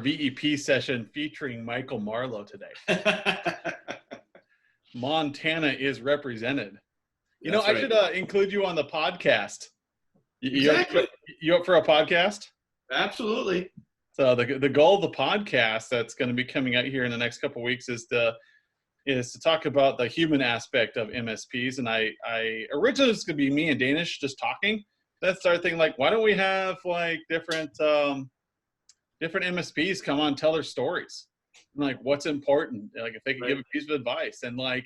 VEP session featuring Michael Marlowe today. Montana is represented. That's I right. should include you on the podcast. Exactly. You up for a podcast? Absolutely. So the goal of the podcast that's going to be coming out here in the next couple of weeks is to talk about the human aspect of MSPs. And I originally it's going to be me and Danish just talking. Then started thinking like, why don't we have like different MSPs come on and tell their stories, and like what's important, like if they could give a piece of advice, and like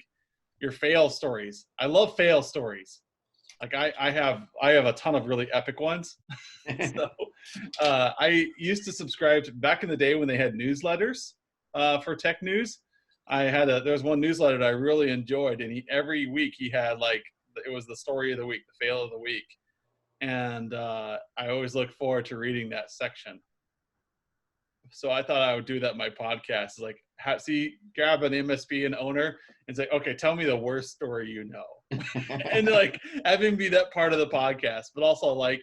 your fail stories. I love fail stories. Like I have a ton of really epic ones. So I used to subscribe to, back in the day when they had newsletters for tech news. There was one newsletter that I really enjoyed, and every week he had like, it was the story of the week, the fail of the week. And I always look forward to reading that section. So I thought I would do that in my podcast. Like, grab an MSP and owner and say, okay, tell me the worst story you know. And like have him be that part of the podcast. But also like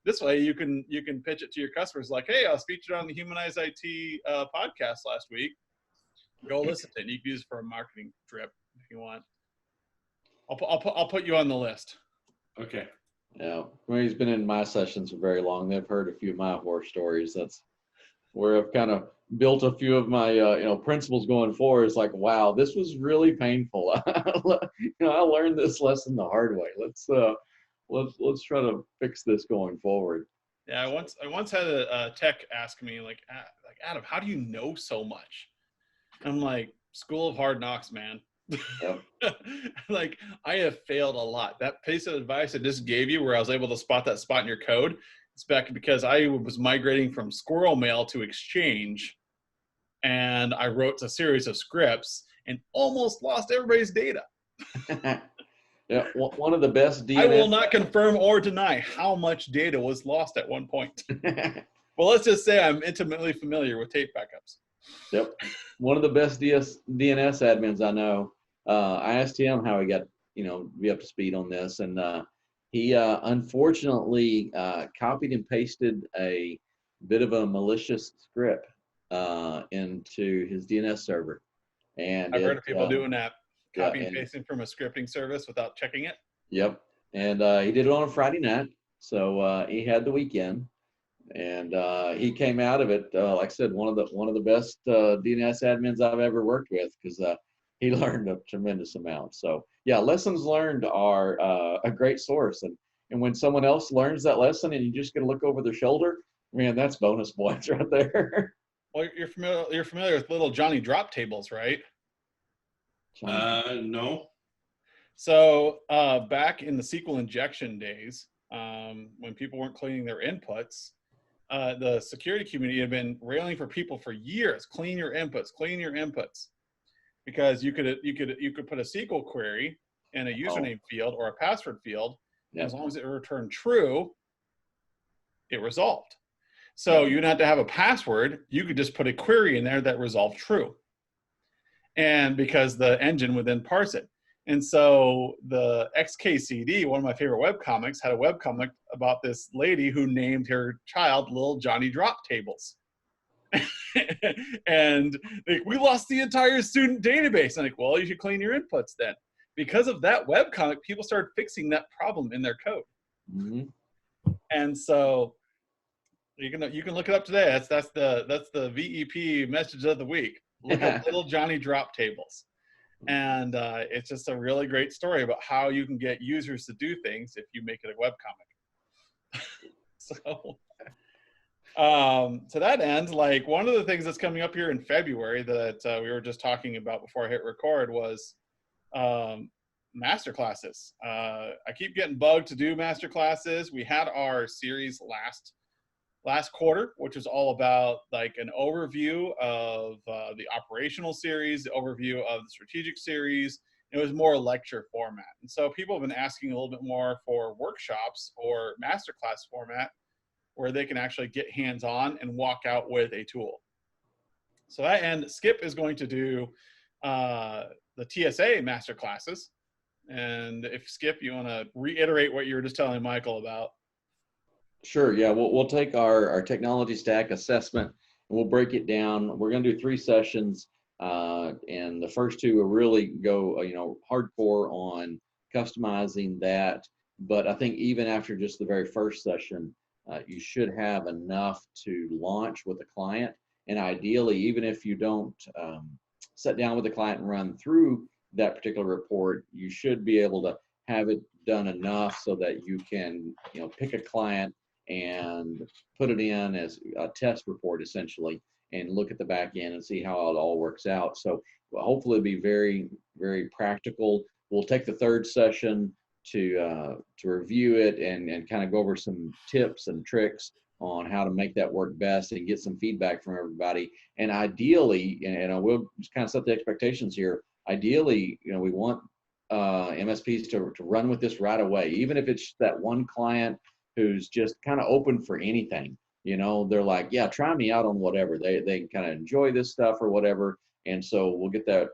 this way you can pitch it to your customers like, hey, I was featured on the Humanize IT podcast last week. Go listen to it. You can use it for a marketing trip if you want. I'll put you on the list. Okay. Yeah, well, he's been in my sessions for very long. They've heard a few of my horror stories. That's where I've kind of built a few of my principles going forward. It's like, wow, this was really painful. I learned this lesson the hard way. Let's try to fix this going forward. Yeah, I once had a tech ask me like Adam, how do you know so much? I'm like, School of Hard Knocks, man. Yep. Like I have failed a lot. That piece of advice I just gave you where I was able to spot that spot in your code, it's back because I was migrating from Squirrel Mail to Exchange, and I wrote a series of scripts and almost lost everybody's data. Yeah, one of the best DNS. I will not confirm or deny how much data was lost at one point. Well, let's just say I'm intimately familiar with tape backups. Yep. One of the best DNS admins I know. I asked him how he got, be up to speed on this. And he unfortunately copied and pasted a bit of a malicious script into his DNS server. And I've heard of people doing that. Copy yeah, and pasting from a scripting service without checking it. Yep. And he did it on a Friday night. So he had the weekend. And he came out of it, like I said, one of the best DNS admins I've ever worked with, because he learned a tremendous amount. So yeah, lessons learned are a great source, and when someone else learns that lesson and you just get to look over their shoulder, man, that's bonus points right there. Well, you're familiar with little Johnny drop tables, right? No. So back in the SQL injection days, when people weren't cleaning their inputs, the security community had been railing for people for years, clean your inputs, because you could put a SQL query in a username field or a password field, and as long as it returned true, it resolved. So you didn't have to have a password, you could just put a query in there that resolved true. And because the engine would then parse it. And so the XKCD, one of my favorite webcomics, had a webcomic about this lady who named her child Little Johnny Drop Tables. And we lost the entire student database. And well, you should clean your inputs then. Because of that webcomic, people started fixing that problem in their code. Mm-hmm. And so you can look it up today. That's the VEP message of the week. Look at Little Johnny Drop Tables. And it's just a really great story about how you can get users to do things if you make it a webcomic. So to that end, like one of the things that's coming up here in February that we were just talking about before I hit record was master classes. I keep getting bugged to do master classes. We had our series last quarter, which is all about like an overview of the operational series, the overview of the strategic series. It was more lecture format. And so people have been asking a little bit more for workshops or masterclass format where they can actually get hands-on and walk out with a tool. So that end, Skip is going to do the TSA masterclasses. And if Skip, you want to reiterate what you were just telling Michael about. Sure. Yeah, we'll take our technology stack assessment We'll break it down. We're going to do 3 sessions, and the first 2 will really go, hardcore on customizing that. But I think even after just the very first session, you should have enough to launch with a client. And ideally, even if you don't sit down with the client and run through that particular report, you should be able to have it done enough so that you can, pick a client and put it in as a test report essentially, and look at the back end and see how it all works out. So hopefully it'll be very, very practical. We'll take the 3rd session to review it and kind of go over some tips and tricks on how to make that work best and get some feedback from everybody. And ideally, and I will just kind of set the expectations here. Ideally, we want MSPs to run with this right away, even if it's that one client who's just kind of open for anything. They're like, yeah, try me out on whatever. They kind of enjoy this stuff or whatever. And so we'll get that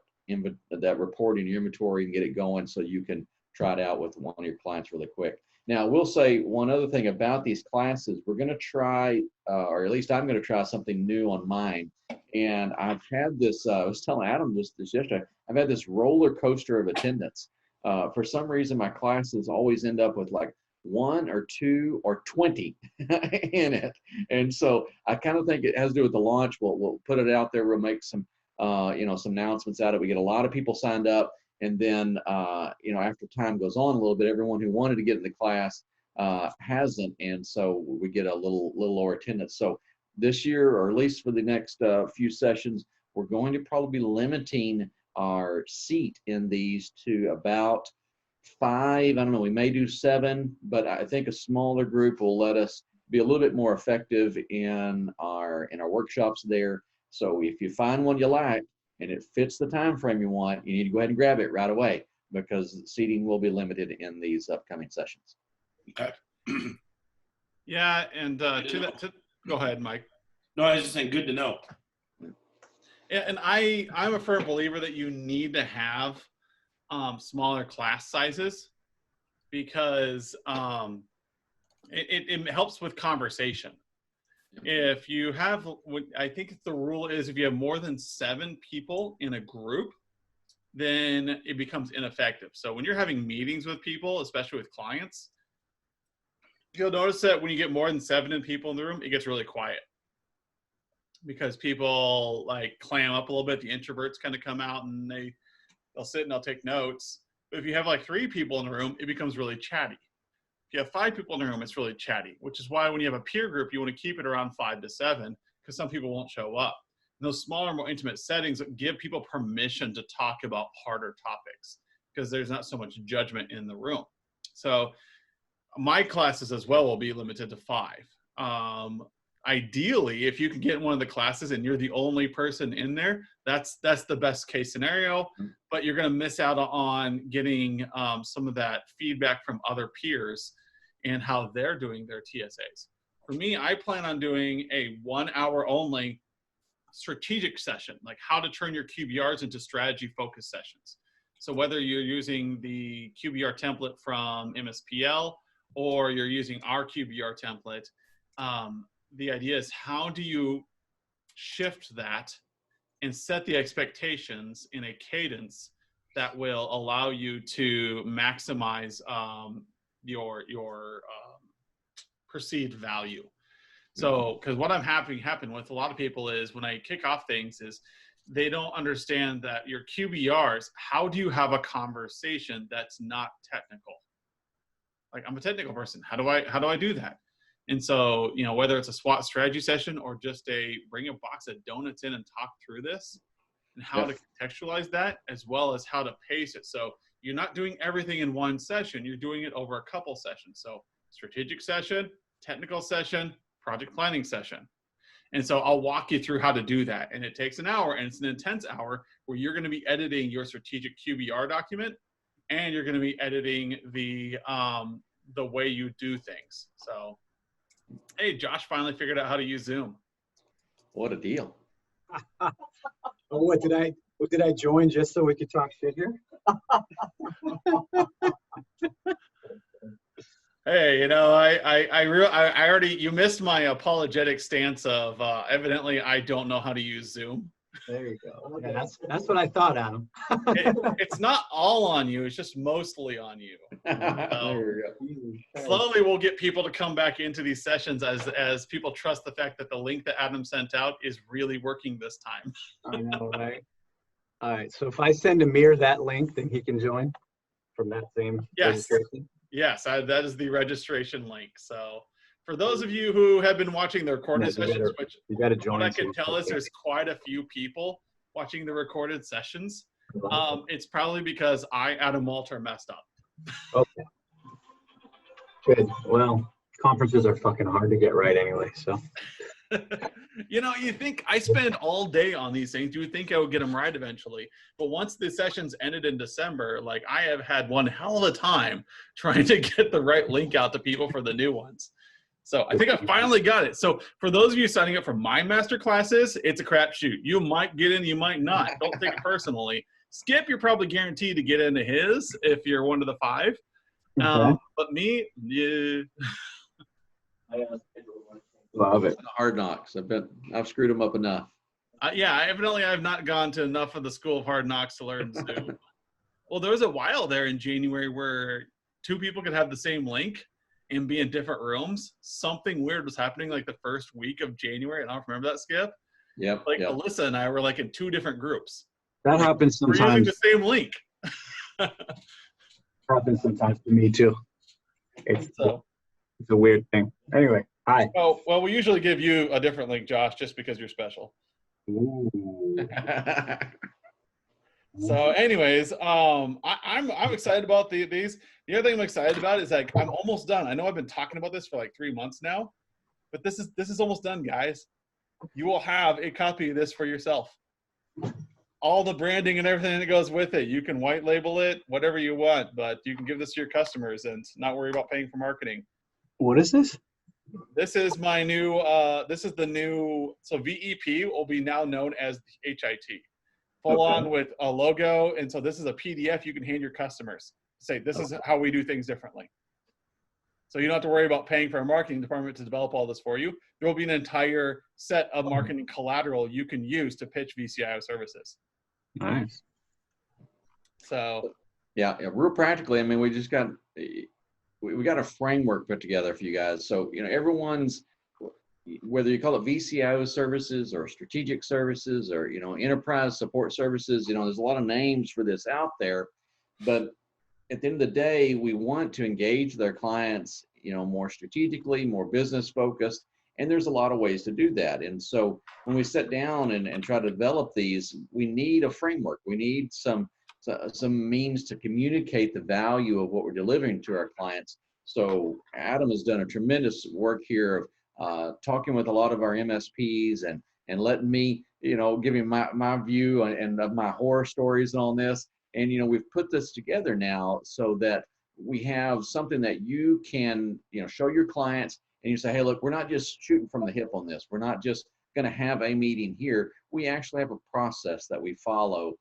report in your inventory and get it going so you can try it out with one of your clients really quick. Now, we'll say one other thing about these classes. We're going to try, or at least I'm going to try something new on mine. And I've had this, I was telling Adam this yesterday, I've had this roller coaster of attendance. For some reason, my classes always end up with like 1 or 2 or 20 in it. And so I kind of think it has to do with the launch. We'll put it out there. We'll make some, some announcements out of it. We get a lot of people signed up. And then, after time goes on a little bit, everyone who wanted to get in the class hasn't. And so we get a little lower attendance. So this year, or at least for the next few sessions, we're going to probably be limiting our seat in these to about 5. I don't know, we may do 7, but I think a smaller group will let us be a little bit more effective in our workshops there. So if you find one you like, and it fits the time frame you want, you need to go ahead and grab it right away, because seating will be limited in these upcoming sessions. Okay. Yeah, and go ahead, Mike. No, I was just saying, good to know. Yeah, and I'm a firm believer that you need to have smaller class sizes, because it helps with conversation. If you have, I think the rule is if you have more than 7 people in a group, then it becomes ineffective. So when you're having meetings with people, especially with clients, you'll notice that when you get more than 7 people in the room, it gets really quiet, because people like clam up a little bit. The introverts kind of come out and they'll sit and they'll take notes. But if you have like 3 people in the room, it becomes really chatty. If you have 5 people in the room, it's really chatty, which is why when you have a peer group, you want to keep it around 5 to 7, because some people won't show up. And those smaller, more intimate settings give people permission to talk about harder topics, because there's not so much judgment in the room. So my classes as well will be limited to 5. Ideally, if you can get in one of the classes and you're the only person in there, that's the best case scenario, but you're going to miss out on getting some of that feedback from other peers and how they're doing their TSAs. For me, I plan on doing a 1 hour only strategic session, like how to turn your QBRs into strategy focused sessions. So whether you're using the QBR template from MSPL or you're using our QBR template, the idea is, how do you shift that and set the expectations in a cadence that will allow you to maximize your perceived value. So, because what I'm having happen with a lot of people is when I kick off things is they don't understand that your QBRs, how do you have a conversation that's not technical? Like, I'm a technical person. How do I do that? And so, you know, whether it's a SWOT strategy session or just bring a box of donuts in and talk through this and how to contextualize that, as well as how to pace it. So you're not doing everything in one session. You're doing it over a couple sessions. So strategic session, technical session, project planning session. And so I'll walk you through how to do that. And it takes an hour, and it's an intense hour where you're going to be editing your strategic QBR document, and you're going to be editing the way you do things. So, hey, Josh finally figured out how to use Zoom. What a deal. What did I join just so we could talk shit here? Hey, you know, I already, you missed my apologetic stance of evidently I don't know how to use Zoom. There you go. Yeah, that's what I thought, Adam. It's not all on you, it's just mostly on you. There you go. Slowly we'll get people to come back into these sessions as people trust the fact that the link that Adam sent out is really working this time. I know, right? All right. So if I send Amir that link, then he can join from that same Yes. registration. Yes, that is the registration link. So for those of you who have been watching the recorded Yeah, sessions, which You got to join. what I so can you tell is there's quite a few people watching the recorded sessions. It's probably because Adam Walter, messed up. Okay. Good. Well, conferences are fucking hard to get right anyway. So. You know, you think I spend all day on these things. You would think I would get them right eventually. But once the sessions ended in December, like I have had one hell of a time trying to get the right link out to people for the new ones. So I think I finally got it. So for those of you signing up for my master classes, it's a crapshoot. You might get in, you might not. Don't take it personally. Skip, you're probably guaranteed to get into his if you're one of the 5. Okay. But me, yeah. Love it. Hard Knocks. I've screwed them up enough. Yeah, evidently I've not gone to enough of the School of Hard Knocks to learn Zoom. Well, there was a while there in January where 2 people could have the same link and be in different rooms. Something weird was happening like the first week of January. I don't remember that, Skip. Yep. Like yep. Alyssa and I were like in 2 different groups. That happens We're using sometimes. the same link. Happens sometimes to me too. It's So, a weird thing. Anyway, hi. well, we usually give you a different link, Josh, just because you're special. Ooh. So, anyways, I'm excited about these. The other thing I'm excited about is like I'm almost done. I know I've been talking about this for like 3 months now, but this is almost done, guys. You will have a copy of this for yourself. All the branding and everything that goes with it. You can white label it, whatever you want, but you can give this to your customers and not worry about paying for marketing. What is this? This is my new. This is the new. So VEP will be now known as HIT. Full on with a logo, and so this is a PDF you can hand your customers. Say this is how we do things differently. So you don't have to worry about paying for a marketing department to develop all this for you. There will be an entire set of marketing collateral you can use to pitch VCIO services. Nice. So yeah, real practically, I mean, we just got we got a framework put together for you guys. So, you know, everyone's, whether you call it VCIO services or strategic services or, you know, enterprise support services, you know, there's a lot of names for this out there, but at the end of the day, we want to engage their clients, you know, more strategically, more business focused. And there's a lot of ways to do that. And so when we sit down and try to develop these, we need a framework. We need some means to communicate the value of what we're delivering to our clients. So Adam has done a tremendous work here of talking with a lot of our MSPs and letting me, you know, giving my view and of my horror stories on this. And, you know, we've put this together now so that we have something that you can, you know, show your clients and you say, hey, look, we're not just shooting from the hip on this. We're not just going to have a meeting here. We actually have a process that we follow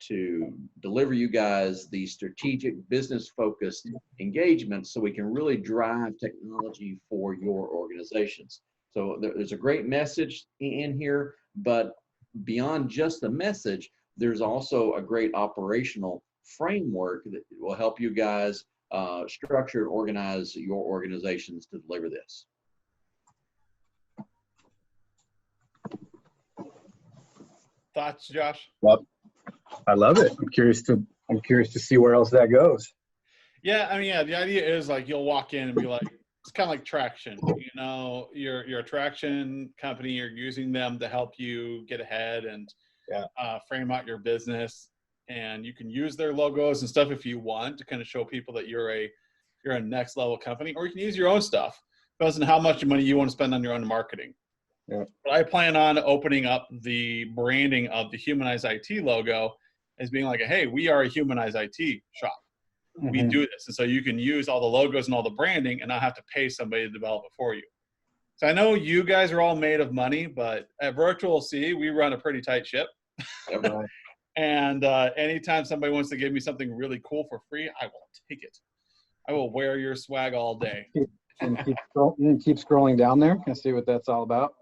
to deliver you guys the strategic business focused engagements so we can really drive technology for your organizations. So there's a great message in here, but beyond just the message, there's also a great operational framework that will help you guys structure and organize your organizations to deliver this. thoughts, Josh? Well, I love it. I'm curious to see where else that goes. Yeah, I mean, yeah, the idea is like you'll walk in and be like, it's kind of like Traction. You know, you're a Traction company. You're using them to help you get ahead and frame out your business. And you can use their logos and stuff if you want to kind of show people that you're a next level company, or you can use your own stuff. Depends on how much money you want to spend on your own marketing. Yeah. But I plan on opening up the branding of the Humanize IT logo as being like, hey, we are a Humanize IT shop. Mm-hmm. We do this. And so you can use all the logos and all the branding and not have to pay somebody to develop it for you. So I know you guys are all made of money, but at Virtual C, we run a pretty tight ship. Right. And anytime somebody wants to give me something really cool for free, I will take it. I will wear your swag all day. And keep scrolling down there and see what that's all about.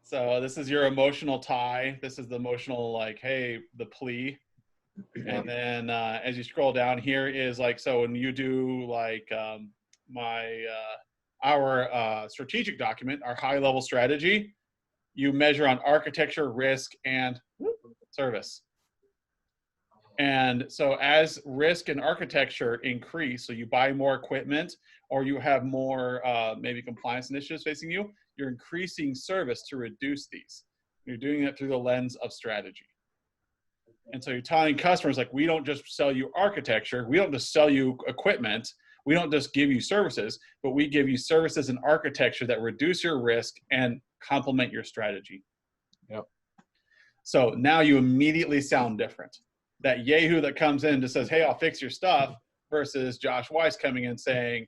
So this is your emotional tie. This is the emotional, like, hey, the plea. And then as you scroll down, here is like, so when you do like our strategic document, our high level strategy, you measure on architecture, risk, and service. And so as risk and architecture increase, so you buy more equipment or you have more maybe compliance initiatives facing you, you're increasing service to reduce these. You're doing it through the lens of strategy. And so you're telling customers, like, we don't just sell you architecture. We don't just sell you equipment. We don't just give you services, but we give you services and architecture that reduce your risk and complement your strategy. Yep. So now you immediately sound different. That Yahoo that comes in and just says, hey, I'll fix your stuff, versus Josh Weiss coming in saying,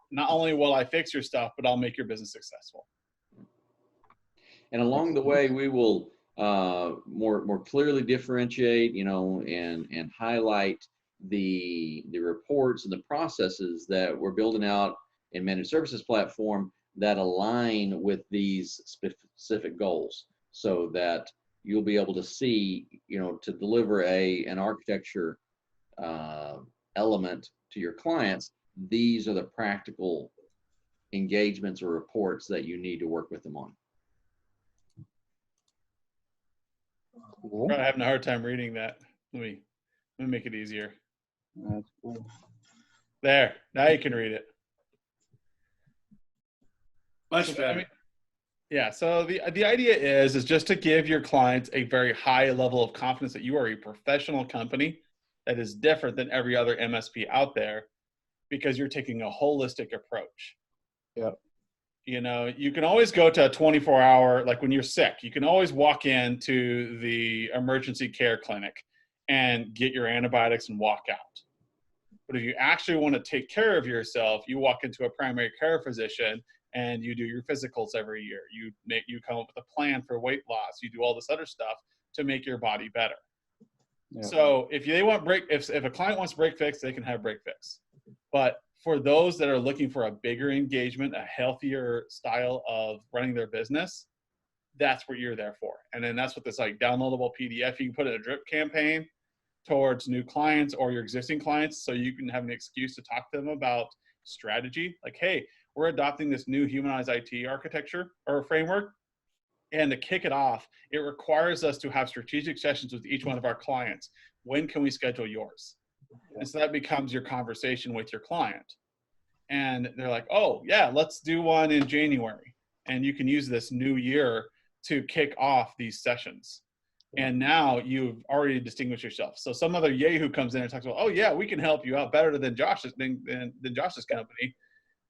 not only will I fix your stuff, but I'll make your business successful. And along the way, we will more clearly differentiate, and highlight the reports and the processes that we're building out in managed services platform that align with these specific goals, so that you'll be able to see, to deliver an architecture element to your clients. These are the practical engagements or reports that you need to work with them on. Cool. I'm having a hard time reading that. Let me make it easier. That's cool. There, now you can read it. Much better. Yeah, so the idea is just to give your clients a very high level of confidence that you are a professional company that is different than every other MSP out there, because you're taking a holistic approach. Yep. You can always go to a 24-hour, like when you're sick, you can always walk into the emergency care clinic and get your antibiotics and walk out. But if you actually want to take care of yourself, you walk into a primary care physician and you do your physicals every year. You come up with a plan for weight loss. You do all this other stuff to make your body better. Yeah. So if a client wants break fix, they can have break fix. But for those that are looking for a bigger engagement, a healthier style of running their business, that's what you're there for. And then that's what this like downloadable PDF, you can put in a drip campaign towards new clients or your existing clients, so you can have an excuse to talk to them about strategy. Like, hey, we're adopting this new humanized IT architecture or framework. And to kick it off, it requires us to have strategic sessions with each one of our clients. When can we schedule yours? And so that becomes your conversation with your client. And they're like, oh, yeah, let's do one in January. And you can use this new year to kick off these sessions. And now you've already distinguished yourself. So some other Yahoo comes in and talks about, oh, yeah, we can help you out better than Josh's company.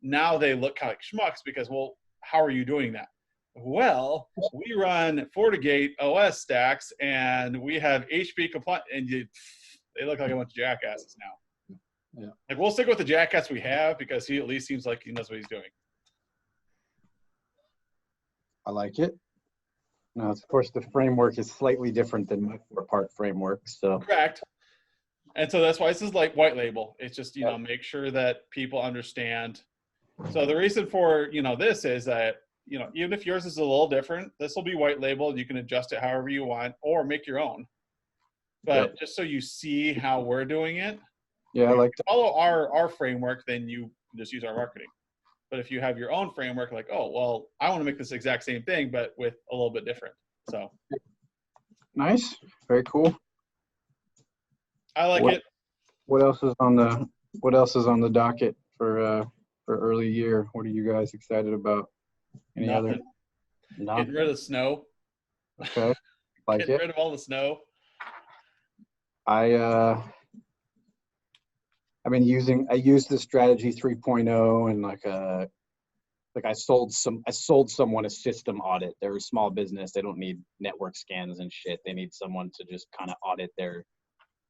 Now they look kind of like schmucks because, well, how are you doing that? Well, we run FortiGate OS stacks and we have HP compliant, and they look like a bunch of jackasses now. Yeah. Like, we'll stick with the jackass we have because he at least seems like he knows what he's doing. I like it. Now, of course, the framework is slightly different than my 4-part framework. So correct. And so that's why this is like white label. It's just, make sure that people understand. So the reason for, this is that, even if yours is a little different, this will be white label. You can adjust it however you want or make your own. But just so you see how we're doing it. Yeah, I like to follow our framework, then you just use our marketing. But if you have your own framework, like, oh, well, I want to make this exact same thing, but with a little bit different. So nice. Very cool. I like it. What else is on the docket for early year? What are you guys excited about? Any other? Getting rid of snow. Okay. Like Getting rid of all the snow. I used the strategy 3.0 and I sold someone a system audit. They're a small business. They don't need network scans and shit. They need someone to just kind of audit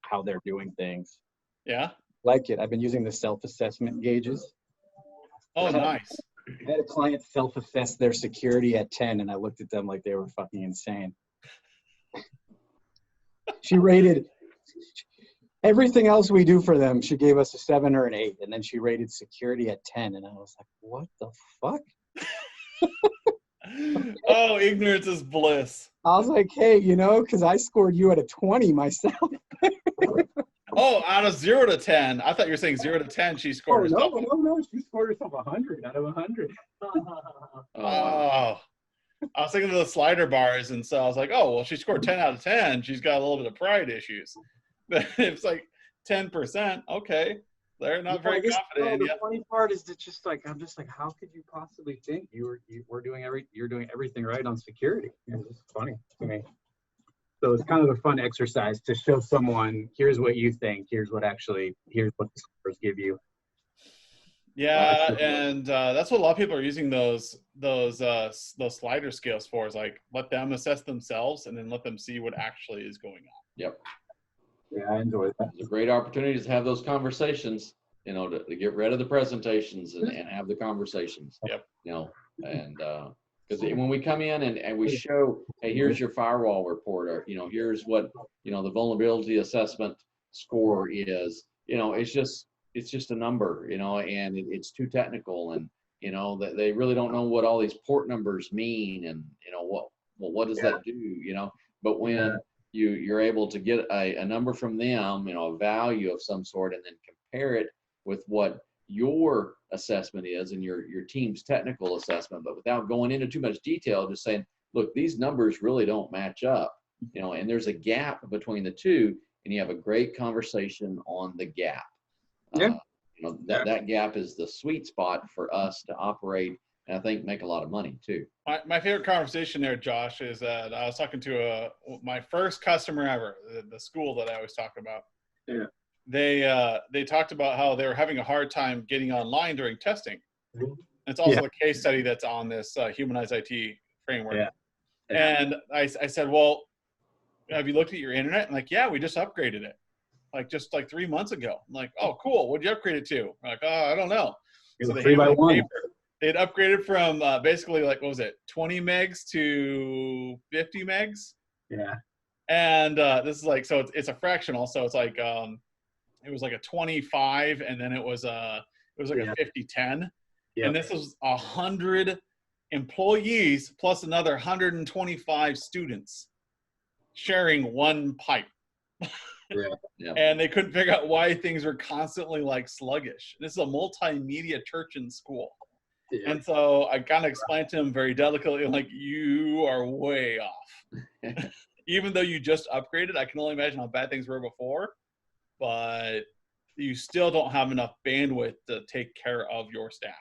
how they're doing things. Yeah. Like it. I've been using the self-assessment gauges. Oh, nice. I had a client self-assess their security at 10 and I looked at them like they were fucking insane. She rated Everything else we do for them, she gave us a 7 or an 8, and then she rated security at 10, and I was like, what the fuck? Oh, ignorance is bliss. I was like, hey, because I scored you at a 20 myself. Oh, out of 0 to 10. I thought you were saying 0 to 10. She scored herself. No. She scored herself 100 out of 100. Oh, I was thinking of the slider bars, and so I was like, oh, well, she scored 10 out of 10. She's got a little bit of pride issues. It's like 10%. Okay, they're not very confident. The funny part is that I'm just like, how could you possibly think you're doing everything right on security? It's just funny to me. So it's kind of a fun exercise to show someone, here's what you think, here's what the scores give you. Yeah, and that's what a lot of people are using those slider scales for, is like let them assess themselves and then let them see what actually is going on. Yep. Yeah, I enjoy that. It's a great opportunity to have those conversations, to get rid of the presentations and have the conversations. Yep. And because when we come in and we show, hey, here's your firewall report, or, here's what, the vulnerability assessment score is, it's just a number, and it's too technical, and, that they really don't know what all these port numbers mean, and, what does that do, but when you're able to get a number from them, a value of some sort, and then compare it with what your assessment is and your team's technical assessment, but without going into too much detail, just saying, look, these numbers really don't match up, and there's a gap between the two, and you have a great conversation on the gap. That gap is the sweet spot for us to operate, and I think make a lot of money too. My favorite conversation there, Josh, is that I was talking to my first customer ever, the school that I always talk about. Yeah. They talked about how they were having a hard time getting online during testing. Mm-hmm. It's also a case study that's on this Humanized IT framework. Yeah. And I said, well, have you looked at your internet? And like, yeah, we just upgraded it. Just 3 months ago. I'm like, oh, cool. What'd you upgrade it to? I'm like, oh, I don't know. So they 3x1. They'd upgraded from basically 20 megs to 50 megs. Yeah. And this is so it's a fractional. So it's it was a 25, and then it was a 50-10. Yeah. And this was 100 employees plus another 125 students sharing one pipe. Yeah. And they couldn't figure out why things were constantly sluggish. This is a multimedia church and school. Yeah. And so I kind of explained to him very delicately, you are way off. Even though you just upgraded, I can only imagine how bad things were before, but you still don't have enough bandwidth to take care of your staff.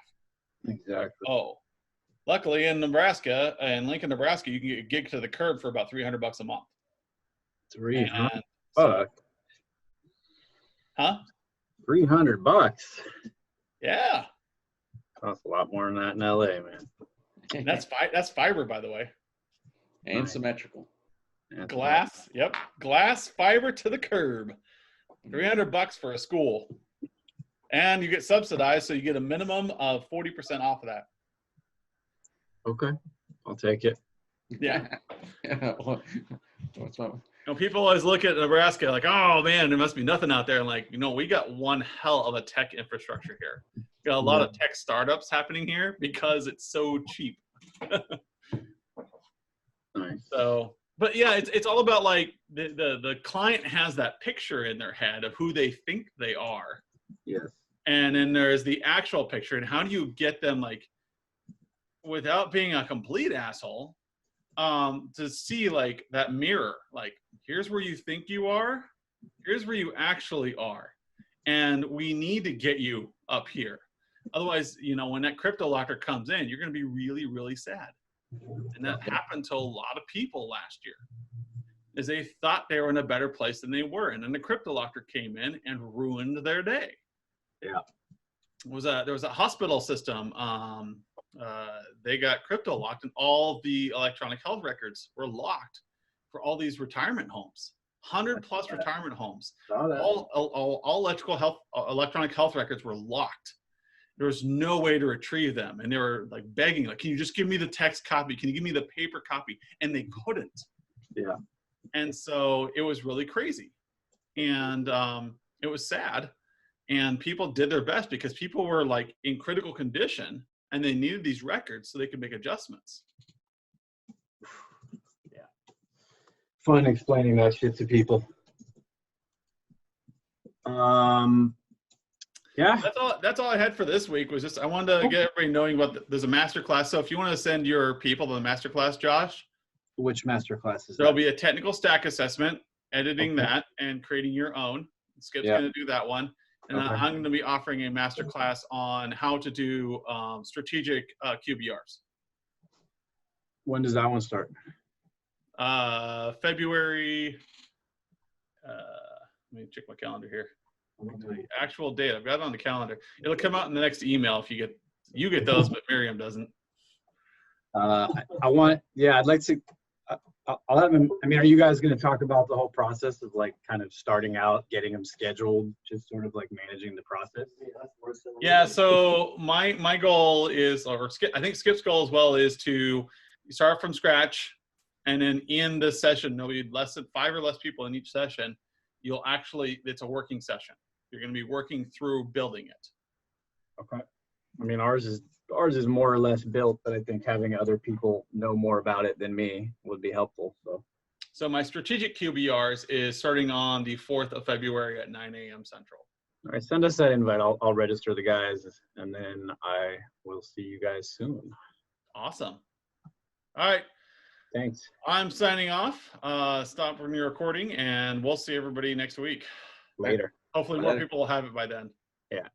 Exactly. Oh, luckily in Nebraska, in Lincoln, Nebraska, you can get a gig to the curb for about $300 a month. $300. Huh? $300. Yeah. Costs a lot more than that in LA, man. And that's fiber, by the way. And symmetrical. Glass. Yep. Glass fiber to the curb. $300 for a school. And you get subsidized, so you get a minimum of 40% off of that. Okay. I'll take it. Yeah. What's my... People always look at Nebraska oh man, there must be nothing out there. And we got one hell of a tech infrastructure here. We got a lot of tech startups happening here because it's so cheap. Nice. So, but yeah, it's all about the client has that picture in their head of who they think they are. Yes. And then there's the actual picture, and how do you get them without being a complete asshole, to see that mirror, here's where you think you are, here's where you actually are, and we need to get you up here. Otherwise, when that crypto locker comes in, you're going to be really, really sad. And that happened to a lot of people last year, is they thought they were in a better place than they were, and then the crypto locker came in and ruined their day. Yeah. There was a hospital system. They got crypto locked, and all the electronic health records were locked for all these retirement homes, 100+ retirement homes. All electronic health records were locked. There was no way to retrieve them, and they were begging, can you just give me the text copy? Can you give me the paper copy? And they couldn't. Yeah. And so it was really crazy. and it was sad. And people did their best because people were like in critical condition and they needed these records so they could make adjustments. Fun explaining that shit to people. Yeah. That's all I had for this week. Was just I wanted to get everybody knowing about there's a master class. So if you want to send your people to the master class, Josh, Which master class is there'll that? be a technical stack assessment, editing Okay. that and creating your own. Skip's Yeah. going to do that one. And Okay. I'm going to be offering a master class on how to do strategic QBRs. When does that one start? February. Let me check my calendar here. The actual date. I've got it on the calendar. It'll come out in the next email if you get those, but Miriam doesn't. I'd like to, I'll have him, I mean, are you guys going to talk about the whole process of like kind of starting out, getting them scheduled, just sort of like managing the process? Yeah, so my goal is, or Skip, I think Skip's goal as well is to start from scratch, and then in the session, there'll be less than 5 or less people in each session. You'll actually, it's a working session. You're going to be working through building it. Okay. I mean, ours is more or less built, but I think having other people know more about it than me would be helpful. So my strategic QBRs is starting on the 4th of February at 9 a.m. Central. All right, send us that invite. I'll register the guys, and then I will see you guys soon. Awesome. All right. Thanks. I'm signing off. Stop from your recording, and we'll see everybody next week. Later. Hopefully more people will have it by then. Yeah.